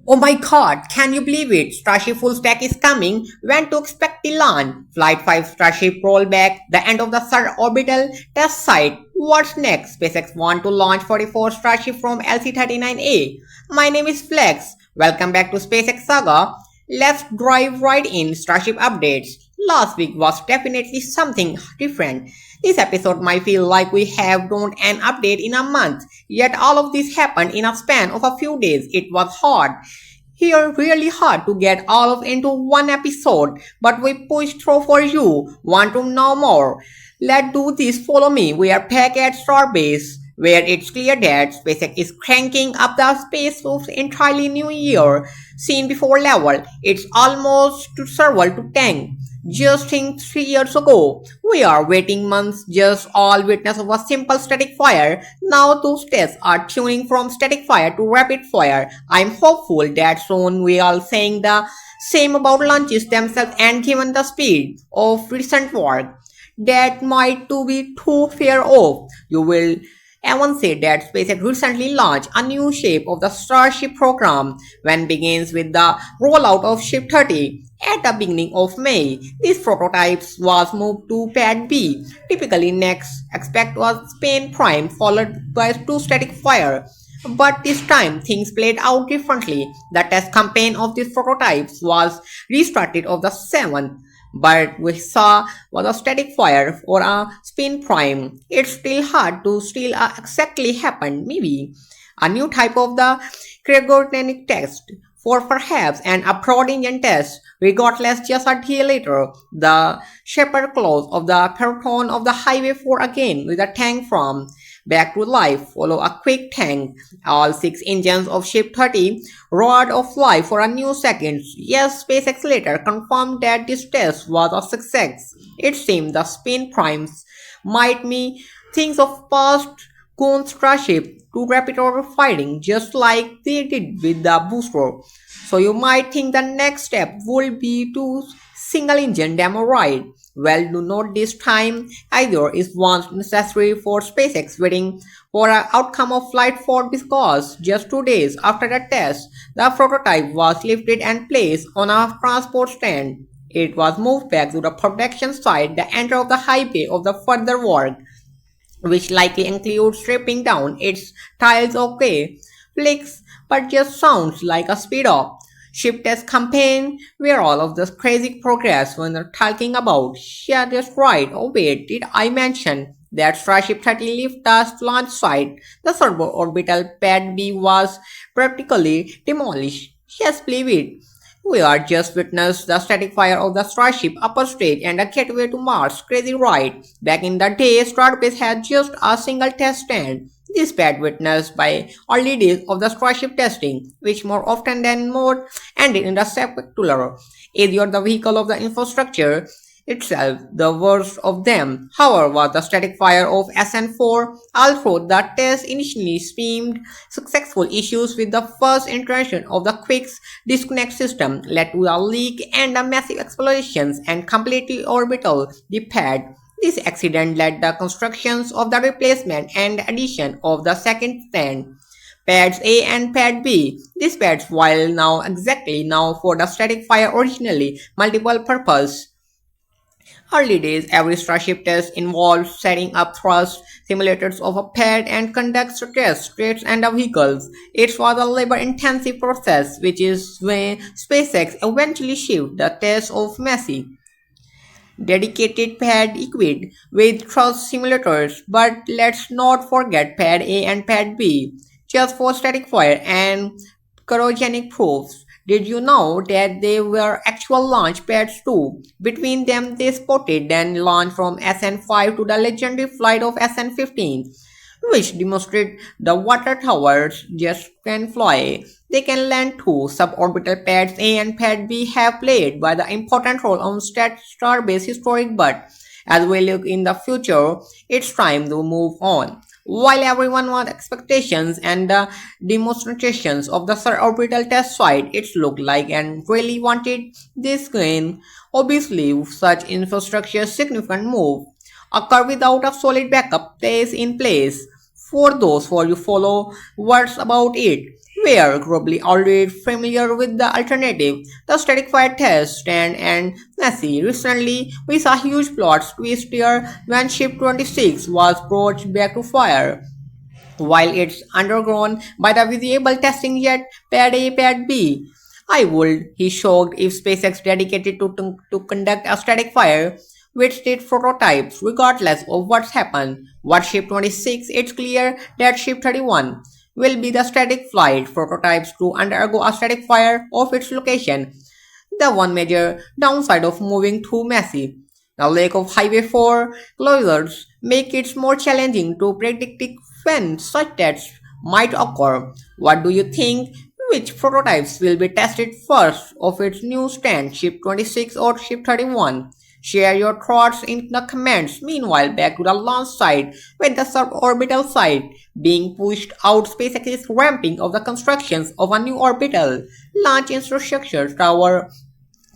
Oh my god, can you believe it? Starship full stack is coming. When to expect the launch? Flight 5 Starship rollback, the end of the third orbital test site. What's next? SpaceX want to launch 44 Starship from LC-39A. My name is Flex. Welcome back to SpaceX Saga. Let's dive right in. Starship updates. Last week was definitely something different. This episode might feel like we have done an update in a month, yet all of this happened in a span of a few days. It was hard. Here, really hard to get all of into one episode, but we pushed through for you. Want to know more? Let's do this. Follow me. We are back at Starbase, where it's clear that SpaceX is cranking up the spacesuit's entirely new year. Seen before level, it's almost too serval to tank. Just think 3 years ago, we are waiting months just all witness of a simple static fire. Now those tests are tuning from static fire to rapid fire. I'm hopeful that soon we are saying the same about launches themselves, and given the speed of recent work, that might to be too fair off. You will even say that SpaceX recently launched a new shape of the Starship program when begins with the rollout of Ship 30 at the beginning of May. These prototypes was moved to Pad B. Typically next expect was Spain Prime followed by two static fire. But this time things played out differently. The test campaign of these prototypes was restarted on the 7th, but we saw was a static fire for a spin prime. It's still hard to still exactly happen. Maybe a new type of the cryogenic test for perhaps an abroad engine test. Regardless, just a day later, the shepherd clause of the peloton of the highway 4 again with a tank from back to life. Follow a quick tank. All 6 engines of Ship 30 roared of life for a new seconds. Yes, SpaceX later confirmed that this test was a success. It seemed the spin primes might me things of past Goon Starship to rapid order fighting just like they did with the booster. So you might think the next step would be to single engine demo ride. Well, do not this time either is once necessary for SpaceX waiting for an outcome of Flight 4 because just 2 days after the test, the prototype was lifted and placed on a transport stand. It was moved back to the production site, the end of the highway of the further work, which likely includes stripping down its tiles. Okay, flicks, but just sounds like a speed up. Ship test campaign where all of this crazy progress when they're talking about. Yeah, that's right. Oh wait, did I mention that Starship 30 left the launch site? The suborbital pad B was practically demolished. Yes, believe it. We are just witnessed the static fire of the Starship upper stage and a gateway to Mars. Crazy right. Back in the day, Starbase had just a single test stand. This pad witnessed by early days of the Starship testing, which more often than not ended in the spectacular. Either the vehicle of the infrastructure itself, the worst of them, however, was the static fire of SN4. Although the test initially seemed successful, issues with the first iteration of the quick disconnect system led to a leak and a massive explosions and completely orbital the pad. This accident led the constructions of the replacement and addition of the second stand. Pads A and Pad B. These pads, while now exactly now for the static fire originally multiple purpose. Early days, every Starship test involved setting up thrust simulators of a pad and conduct tests, traits and the vehicles. It was a labor-intensive process, which is when SpaceX eventually shipped the test of Massey dedicated pad equipped with thrust simulators, but let's not forget pad A and pad B, just for static fire and cryogenic proofs. Did you know that they were actual launch pads too? Between them they spotted then launched from SN5 to the legendary flight of SN15, which demonstrate the water towers just can fly. They can land too. Suborbital pads A and pad B have played by the important role on Starbase historic, but as we look in the future, it's time to move on. While everyone wants expectations and the demonstrations of the suborbital test site, it looked like and really wanted this gain. Obviously, such infrastructure significant move occur without a solid backup place in place. For those for you follow words about it, were globally already familiar with the alternative, the static fire test and messy. Recently, we saw huge plot twist here when Ship 26 was brought back to fire. While it's undergone by the visible testing jet Pad A, Pad B, I would be shocked if SpaceX dedicated to conduct a static fire with state prototypes regardless of what's happened. What Ship 26, it's clear that Ship 31 will be the static flight prototypes to undergo a static fire of its location. The one major downside of moving too messy. The lack of Highway 4 closures make it more challenging to predict when such tests might occur. What do you think? Which prototypes will be tested first of its new stand, Ship 26 or Ship 31? Share your thoughts in the comments. Meanwhile, back to the launch site, with the suborbital site being pushed out, SpaceX is ramping up the constructions of a new orbital launch infrastructure tower.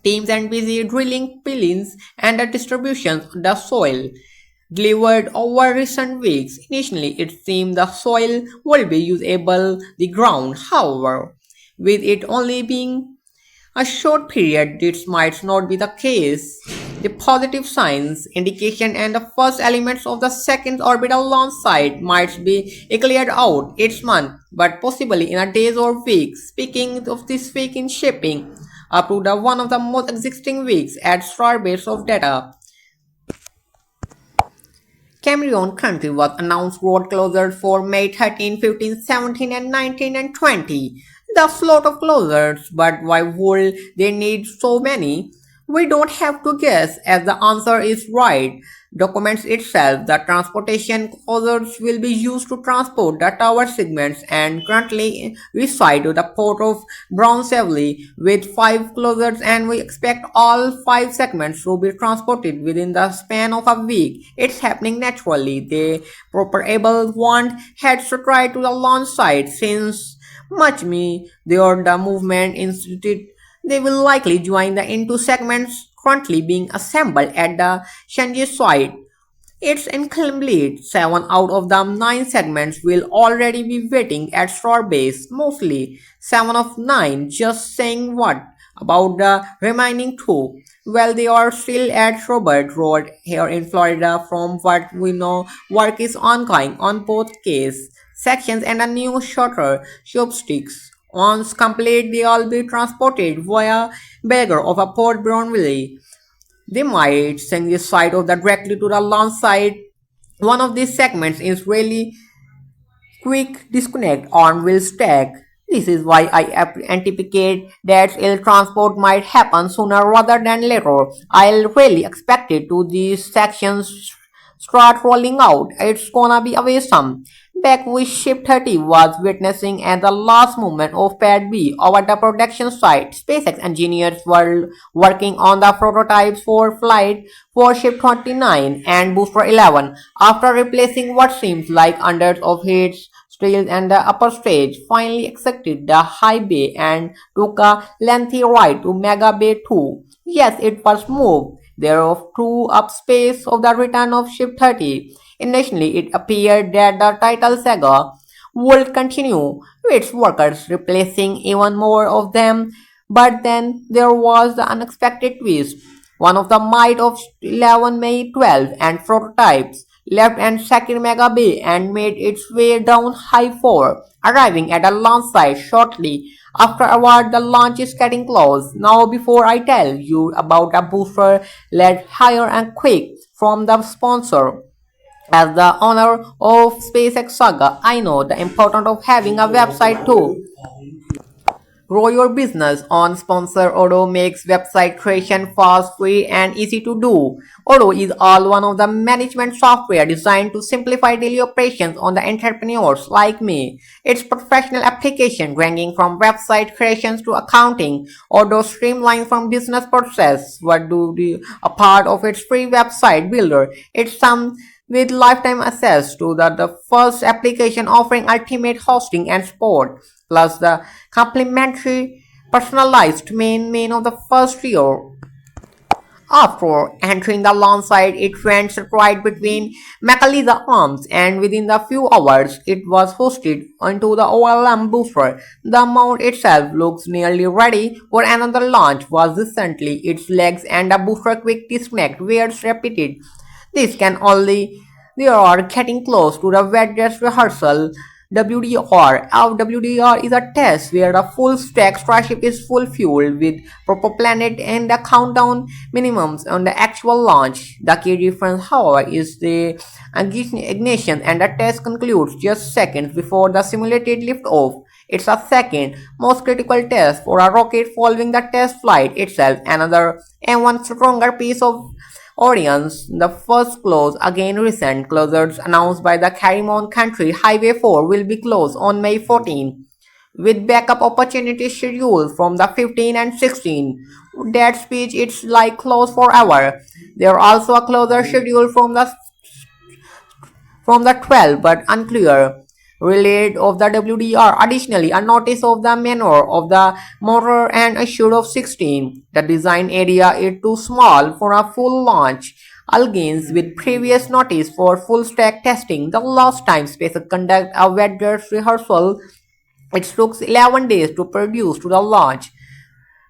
Teams are busy drilling pilings and the distributions of the soil delivered over recent weeks. Initially, it seemed the soil would be usable the ground. However, with it only being a short period, this might not be the case. The positive signs, indication, and the first elements of the second orbital launch site might be cleared out each month, but possibly in a days or weeks. Speaking of this week in shipping, up to the one of the most existing weeks at Starbase of data. Cameroon country was announced road closures for May 13, 15, 17 and 19 and 20. The slot of closures, but why would they need so many? We don't have to guess as the answer is right. Documents itself, the transportation closures will be used to transport the tower segments and currently reside to the port of Brazzaville with 5 closures, and we expect all 5 segments to be transported within the span of a week. It's happening naturally. The proper want heads to try to the launch site since much me there the movement institute. They will likely join the into segments currently being assembled at the Shanghai site. It's incomplete. 7 out of the 9 segments will already be waiting at Starbase. Mostly 7 of 9. Just saying what about the remaining 2? Well, they are still at Robert Road here in Florida. From what we know, work is ongoing on both case sections and a new shorter chopsticks. Once complete, they all be transported via Beggar of a Port Brownville. They might send the site of the directly to the launch site. One of these segments is really quick disconnect on will stack. This is why I anticipate that ill transport might happen sooner rather than later. I'll really expect it to these sections start rolling out. It's gonna be awesome. Back with Ship 30 was witnessing at the last movement of Pad B over the production site. SpaceX engineers were working on the prototypes for flight for Ship 29 and Booster 11 after replacing what seems like hundreds of heads, stills and the upper stage. Finally exited the high bay and took a lengthy ride to Mega Bay 2. Yes, it was moved. There are 2 up space of the return of Ship 30. Initially, it appeared that the title saga would continue, with its workers replacing even more of them, but then there was the unexpected twist. One of the might of 11 May 12 and prototypes left and second Mega Bay and made its way down High 4, arriving at a launch site shortly afterward. The launch is getting close. Now before I tell you about the booster, let's hire and quick from the sponsor. As the owner of SpaceX Saga, I know the importance of having a website too. Grow your business on sponsor. Odoo makes website creation fast, free, and easy to do. Odoo is all one of the management software designed to simplify daily operations on the entrepreneurs like me. It's professional application ranging from website creations to accounting. Odoo streamlines from business process. A part of its free website builder. It's some with lifetime access to the first application offering ultimate hosting and support, plus the complimentary personalized main of the first year. After entering the launch site, it went right between Macaliza arms, and within a few hours, it was hoisted onto the OLM booster. The mount itself looks nearly ready for another launch. Was recently its legs and a booster quick disconnect were repeated. This can only they are getting close to the wet dress rehearsal. WDR. Our WDR is a test where the full stack Starship is full fueled with proper planet and the countdown minimums on the actual launch. The key difference, however, is the ignition, and the test concludes just seconds before the simulated liftoff. It's a second most critical test for a rocket following the test flight itself. Another and one stronger piece of audience, the first close again recent closures announced by the Carimon Country Highway 4 will be closed on May 14, with backup opportunities scheduled from the 15 and 16. That speech it's like closed forever. There are also a closure scheduled from the 12 but unclear relate of the WDR. Additionally, a notice of the manner of the motor and issued of 16. The design area is too small for a full launch. Against with previous notice for full stack testing. The last time SpaceX conducted a wet dress rehearsal, it took 11 days to produce to the launch.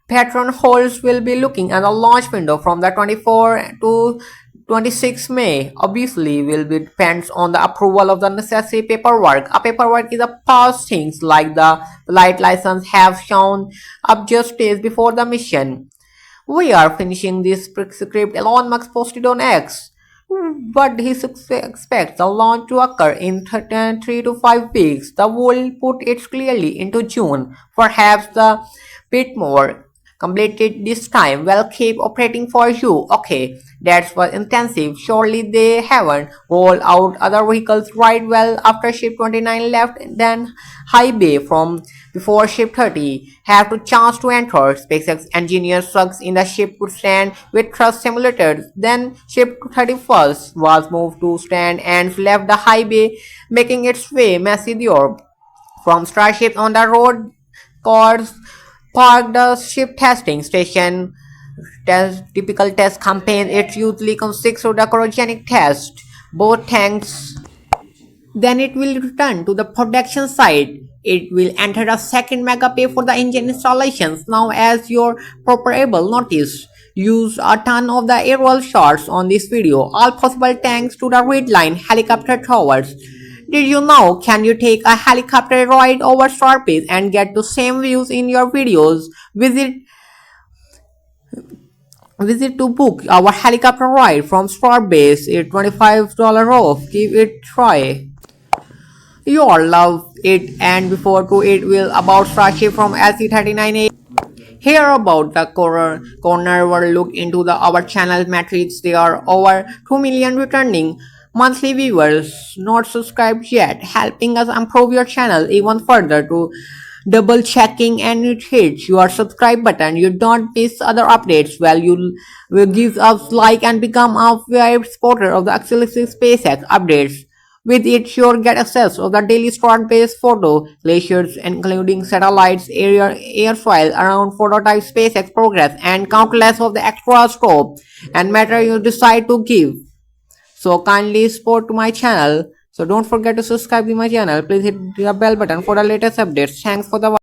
Patron holders will be looking at the launch window from the 24 to 26 May. Obviously, will be depends on the approval of the necessary paperwork. A paperwork is a past things like the flight license have shown up just days before the mission. We are finishing this script Elon Musk posted on X, but he expects the launch to occur in 3 to 5 weeks. The world put it clearly into June, perhaps a bit more completed this time. Well, keep operating for you. Okay, that was intensive. Surely they haven't rolled out other vehicles right well after ship 29 left, then high bay from before ship 30 have to chance to enter. SpaceX engineers sucks in the ship could stand with thrust simulators. Then ship 31st was moved to stand and left the high bay, making its way messy there. From Starship on the road cars parked the ship testing station. Typical test campaign, it usually consists of the cryogenic test, both tanks. Then it will return to the production site. It will enter the second mega pay for the engine installations. Now, as your preparable notice, use a ton of the aerial shots on this video, all possible thanks to the Rykllan helicopter towers. Did you know? Can you take a helicopter ride over Starbase and get the same views in your videos? Visit to book our helicopter ride from Starbase. It's $25 off. Give it a try. You'll love it. And before to it will about Starship from LC39A. Hear about the corner were look into our channel metrics. There are over 2 million returning monthly viewers not subscribed yet, helping us improve your channel even further. To double checking and it hits your subscribe button, you don't miss other updates. Well, you will give us like and become a VIP supporter of the exclusive SpaceX updates. With it, you'll get access to the daily Starbase photo glaciers, including satellites, airfoil around prototype SpaceX progress, and countless of the extra scope and matter you decide to give. So kindly support to my channel. So don't forget to subscribe to my channel. Please hit the bell button for the latest updates. Thanks for the watch.